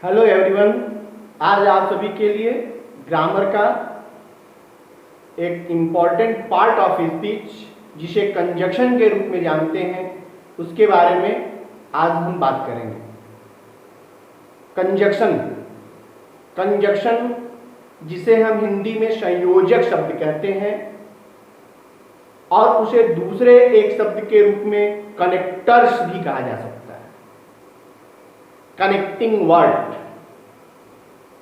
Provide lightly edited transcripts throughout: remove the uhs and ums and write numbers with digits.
Hello everyone. आज आप सभी के लिए ग्रामर का एक इम्पॉर्टेंट पार्ट ऑफ स्पीच जिसे कंजक्शन के रूप में जानते हैं उसके बारे में आज हम बात करेंगे। कंजक्शन कंजक्शन जिसे हम हिंदी में संयोजक शब्द कहते हैं और उसे दूसरे एक शब्द के रूप में कनेक्टर्स भी कहा जा सकता है। कनेक्टिंग वर्ड,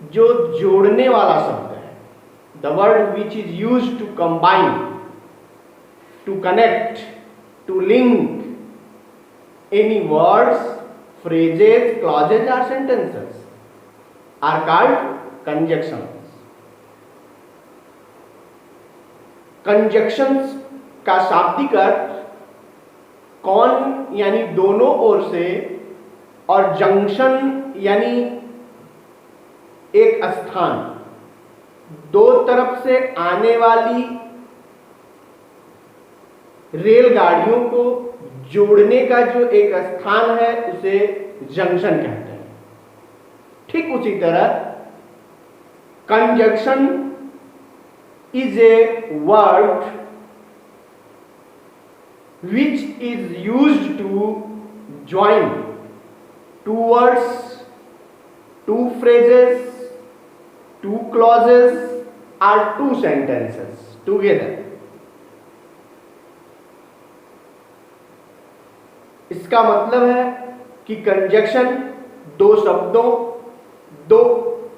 जो जोड़ने वाला शब्द है, the word which is use to combine, to connect, to link any words, phrases, clauses और sentences are called conjunctions. Conjunctions का शाब्दिक अर्थ कौन यानी दोनों ओर से और जंक्शन यानी एक स्थान, दो तरफ से आने वाली रेलगाड़ियों को जोड़ने का जो एक स्थान है उसे जंक्शन कहते हैं। ठीक उसी तरह conjunction is a word which is used to join two words, two phrases, two clauses or two sentences together. इसका मतलब है कि कंजक्शन दो शब्दों, दो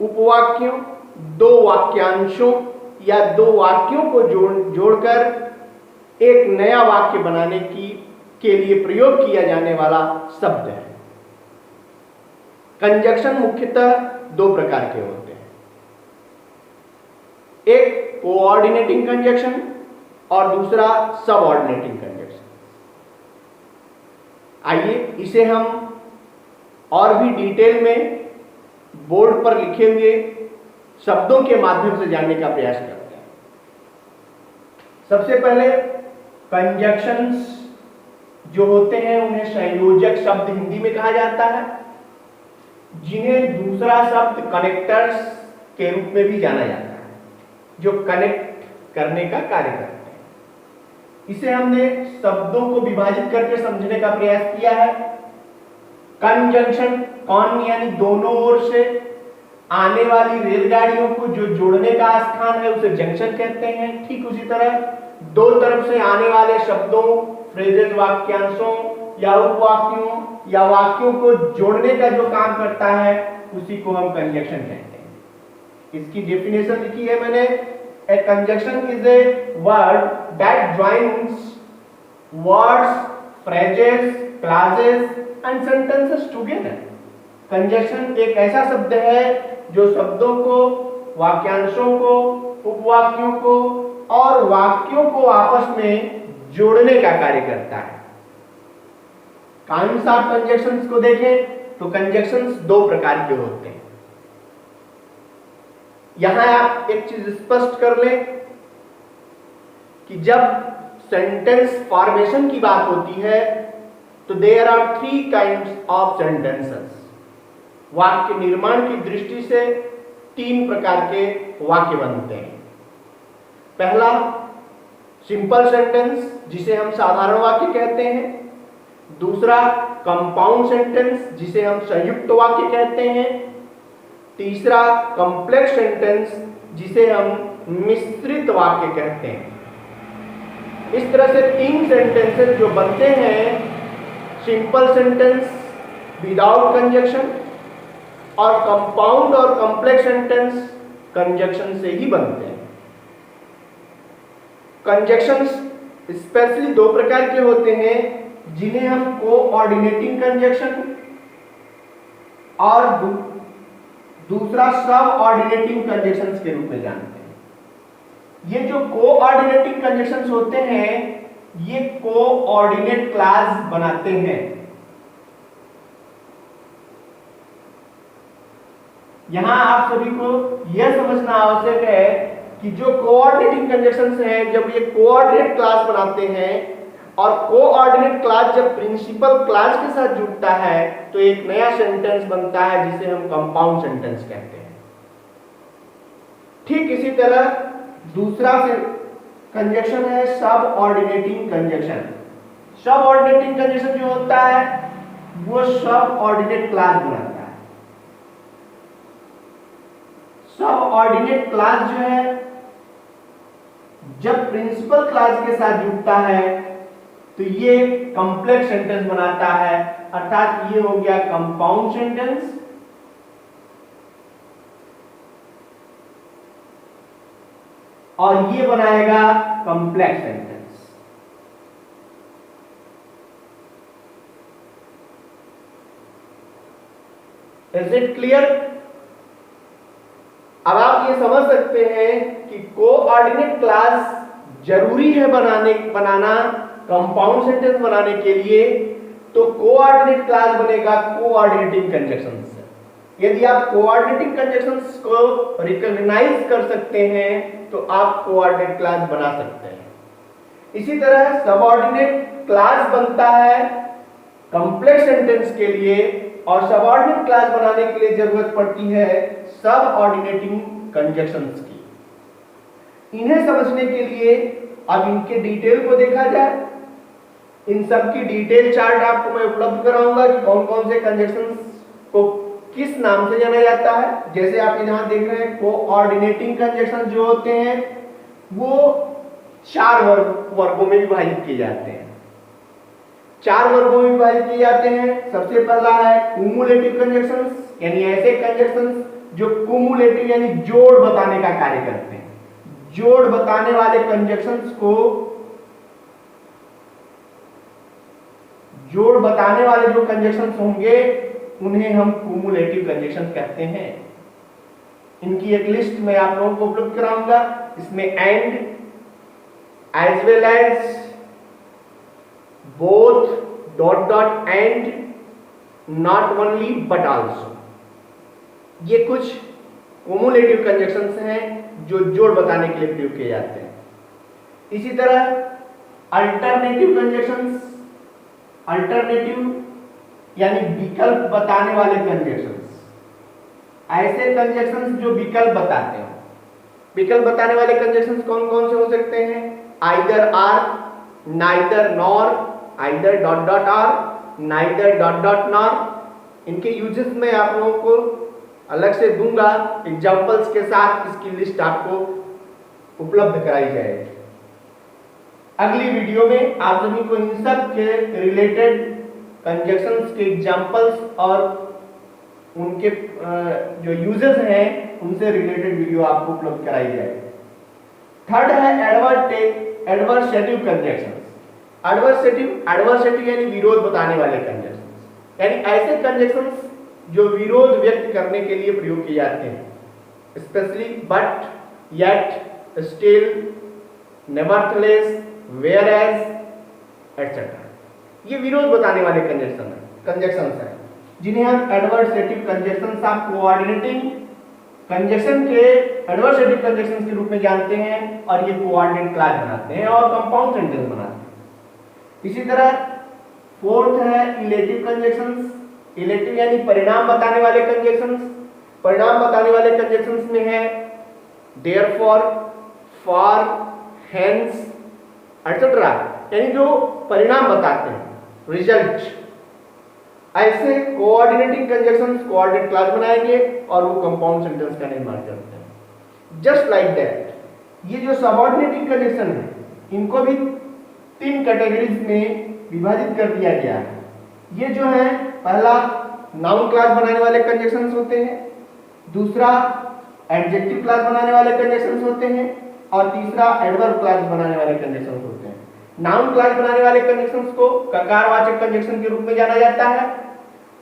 उपवाक्यों, दो वाक्यांशों या दो वाक्यों को जोड़कर एक नया वाक्य बनाने के लिए प्रयोग किया जाने वाला शब्द है। कंजक्शन मुख्यतः दो प्रकार के होते हैं, एक कोऑर्डिनेटिंग कंजक्शन और दूसरा सबऑर्डिनेटिंग कंजक्शन। आइए इसे हम और भी डिटेल में बोर्ड पर लिखे हुए शब्दों के माध्यम से जानने का प्रयास करते हैं। सबसे पहले कंजक्शंस जो होते हैं उन्हें संयोजक शब्द हिंदी में कहा जाता है, जिन्हें दूसरा शब्द कनेक्टर्स के रूप में भी जाना जाता है, जो कनेक्ट करने का कार्य करते हैं। इसे हमने शब्दों को विभाजित करके समझने का प्रयास किया है। कंजंक्शन कौन यानी दोनों ओर से आने वाली रेलगाड़ियों को जो जोड़ने का स्थान है उसे जंक्शन कहते हैं। ठीक उसी तरह दो तरफ से आने वाले शब्दों, फ्रेजेस, वाक्यांशों या उपवाक्यों या वाक्यों को जोड़ने का जो काम करता है उसी को हम कंजक्शन कहते हैं। इसकी डेफिनेशन लिखी है मैंने। A conjunction is a word that joins words, phrases, clauses and sentences together. Conjunction एक ऐसा शब्द है जो शब्दों को, वाक्यांशों को, उपवाक्यों को और वाक्यों को आपस में जोड़ने का कार्य करता है। काउंट्स ऑफ कंजक्शंस को देखें तो कंजक्शंस दो प्रकार के होते हैं। यहां आप एक चीज स्पष्ट कर लें कि जब सेंटेंस फॉर्मेशन की बात होती है तो there are three kinds of sentences. वाक्य निर्माण की दृष्टि से तीन प्रकार के वाक्य बनते हैं। पहला सिंपल सेंटेंस जिसे हम साधारण वाक्य कहते हैं, दूसरा कंपाउंड सेंटेंस जिसे हम संयुक्त वाक्य कहते हैं, तीसरा कॉम्प्लेक्स सेंटेंस जिसे हम मिश्रित वाक्य कहते हैं। इस तरह से तीन सेंटेंसेस जो बनते हैं, सिंपल सेंटेंस विदाउट कंजक्शन और कंपाउंड और कॉम्प्लेक्स सेंटेंस कंजक्शन से ही बनते हैं। कंजक्शंस स्पेशली दो प्रकार के होते हैं, जिन्हें हम कोऑर्डिनेटिंग कंजक्शन और दूसरा सब ऑर्डिनेटिंग कंजक्शंस के रूप में जानते हैं। ये जो कोऑर्डिनेटिंग कंजक्शंस होते हैं ये कोऑर्डिनेट क्लॉज बनाते हैं। यहां आप सभी को यह समझना आवश्यक है कि जो कोऑर्डिनेटिंग कंजक्शंस हैं, जब ये कोऑर्डिनेट क्लॉज बनाते हैं और कोऑर्डिनेट क्लास जब प्रिंसिपल क्लास के साथ जुड़ता है तो एक नया सेंटेंस बनता है जिसे हम कंपाउंड सेंटेंस कहते हैं। ठीक इसी तरह दूसरा से कंजक्शन है सब ऑर्डिनेटिंग कंजक्शन। सब ऑर्डिनेटिंग कंजक्शन जो होता है वो सब ऑर्डिनेट क्लास बनाता है। सब ऑर्डिनेट क्लास जो है जब प्रिंसिपल क्लास के साथ जुड़ता है तो ये कॉम्प्लेक्स सेंटेंस बनाता है, अर्थात ये हो गया कंपाउंड सेंटेंस। और ये बनाएगा complex sentence. Is it clear? अब आप ये समझ सकते हैं कि कोऑर्डिनेट क्लास जरूरी है बनाना कंपाउंड सेंटेंस बनाने के लिए। तो कोऑर्डिनेट क्लास बनेगा कोऑर्डिनेटिंग कंजक्शंस से। यदि आप कोऑर्डिनेटिंग कंजक्शंस को रिकॉग्नाइज कर सकते हैं तो आप कोऑर्डिनेट क्लास बना सकते हैं। इसी तरह सबऑर्डिनेट क्लास बनता है कॉम्प्लेक्स सेंटेंस के लिए और सबऑर्डिनेट क्लास बनाने के लिए जरूरत पड़ती है सबऑर्डिनेटिंग कंजक्शंस की। इन्हें समझने के लिए अब इनके डिटेल को देखा जाए। इन सब की डिटेल चार्ट आपको मैं उपलब्ध कराऊंगा कि कौन कौन से कंजक्शंस को किस नाम से जाना जाता है। जैसे आप यहां देख रहे हैं कोऑर्डिनेटिंग कंजक्शन जो होते हैं वो 4 वर्गों में विभाजित किए जाते हैं। 4 वर्गों में विभाजित किए जाते हैं। सबसे पहला है कुमुलेटिव कंजक्शंस, यानी ऐसे कंजक्शंस जो कुमुलेटिव यानी जोड़ बताने का कार्य करते हैं। जोड़ बताने वाले कंजक्शंस को, जोड़ बताने वाले जो कंजक्शंस होंगे उन्हें हम कुमुलेटिव कंजक्शंस कहते हैं। इनकी एक लिस्ट मैं आप लोगों को उपलब्ध कराऊंगा। इसमें and, as well as, both, dot dot and, not only but also, ये कुछ कुमुलेटिव कंजक्शंस हैं जो जोड़ बताने के लिए प्रयोग किए जाते हैं। इसी तरह अल्टरनेटिव कंजक्शंस, अल्टरनेटिव यानी विकल्प बताने वाले कंजक्शंस, ऐसे कंजक्शंस जो विकल्प बताते हैं। विकल्प बताने वाले कंजक्शंस कौन कौन से हो सकते हैं? Either or, neither nor, either dot dot or, neither dot dot nor. इनके यूजेस में आप लोगों को अलग से दूंगा, एग्जांपल्स के साथ इसकी लिस्ट आपको उपलब्ध कराई जाएगी। अगली वीडियो में आप सभी को इन सब के रिलेटेड कंजक्शंस के एग्जांपल्स और उनके जो यूजेस हैं उनसे रिलेटेड वीडियो आपको उपलब्ध कराई जाएगी। थर्ड है एडवर्सेटिव कंजक्शंस। एडवर्सेटिव यानी विरोध बताने वाले कंजक्शंस, यानी ऐसे कंजक्शंस जो विरोध व्यक्त करने के लिए प्रयोग किए जाते हैं, specially but, yet, still, nevertheless, whereas etcetera. ये विरोध बताने वाले कंजक्शंस हैं जिन्हें हम adversative conjunctions of coordinating conjunction के एडवर्सेटिव कंजक्शंस के रूप में जानते हैं और ये कोऑर्डिनेट क्लास बनाते हैं और कंपाउंड सेंटेंस बनाते हैं। इसी तरह फोर्थ है इलेटिव कंजक्शंस। इलेटिव यानी परिणाम बताने वाले कंजक्शंस। परिणाम बताने वाले कंजक्शंस में है देयरफॉर, फॉर, हेंस एटसेट्रा, यानी जो परिणाम बताते हैं, रिजल्ट। ऐसे कोऑर्डिनेटिंग कंजक्शंस कोऑर्डिनेट क्लास बनाएंगे और वो कंपाउंड सेंटेंस का निर्माण करते हैं। जस्ट लाइक दैट, ये जो सबऑर्डिनेटिंग कंजक्शन है इनको भी 3 कैटेगरीज में विभाजित कर दिया गया है। ये जो है पहला नाउन क्लास बनाने वाले कंजक्शंस होते हैं, दूसरा एडजेक्टिव क्लास बनाने वाले कंजक्शंस होते हैं और तीसरा एडवर्ब क्लास बनाने वाले कंजक्शंस होते हैं। नाउन क्लास बनाने वाले कंजक्शंस को ककारवाचक कंजक्शन के रूप में जाना जाता है।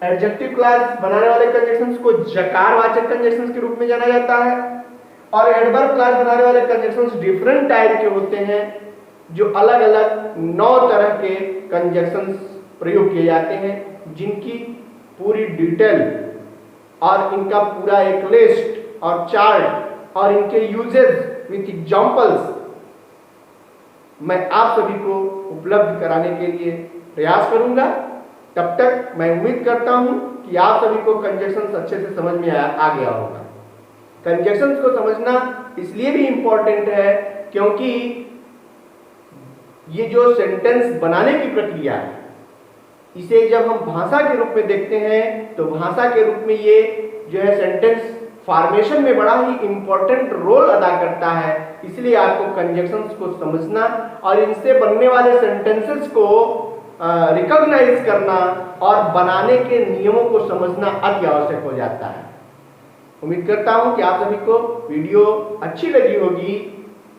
एडजेक्टिव क्लास बनाने वाले कंजक्शंस को जकारवाचक कंजक्शंस के रूप में जाना जाता है। और एडवर्ब क्लास बनाने वाले कंजक्शंस डिफरेंट टाइप के होते हैं जो अलग अलग 9 तरह के कंजक्शंस प्रयोग किए जाते हैं, जिनकी पूरी डिटेल और इनका पूरा एक लिस्ट और चार्ट और इनके यूजेस विथ एग्जांपल्स मैं आप सभी को उपलब्ध कराने के लिए प्रयास करूंगा। तब तक मैं उम्मीद करता हूं कि आप सभी को कंजक्शंस अच्छे से समझ में आ गया होगा। कंजक्शंस को समझना इसलिए भी इंपॉर्टेंट है क्योंकि ये जो सेंटेंस बनाने की प्रक्रिया है, इसे जब हम भाषा के रूप में देखते हैं तो भाषा के रूप में ये जो है सेंटेंस फॉर्मेशन में बड़ा ही इंपॉर्टेंट रोल अदा करता है। इसलिए आपको कंजक्शंस को समझना और इनसे बनने वाले सेंटेंसेस को रिकॉग्नाइज करना और बनाने के नियमों को समझना अति आवश्यक हो जाता है। उम्मीद करता हूं कि आप सभी को वीडियो अच्छी लगी होगी।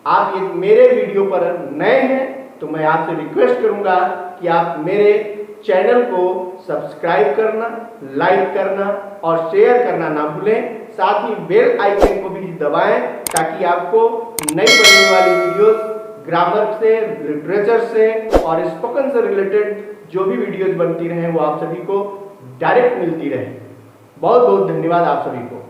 आप ये मेरे वीडियो पर नए हैं तो मैं आपसे रिक्वेस्ट करूंगा कि आप मेरे चैनल को सब्सक्राइब करना, लाइक करना और शेयर करना ना भूलें। साथ ही बेल आइकन को भी दबाएं ताकि आपको नई बनने वाली वीडियोस ग्रामर से, लिटरेचर से और स्पोकन से रिलेटेड जो भी वीडियोस बनती रहे वो आप सभी को डायरेक्ट मिलती रहे। बहुत बहुत धन्यवाद आप सभी को।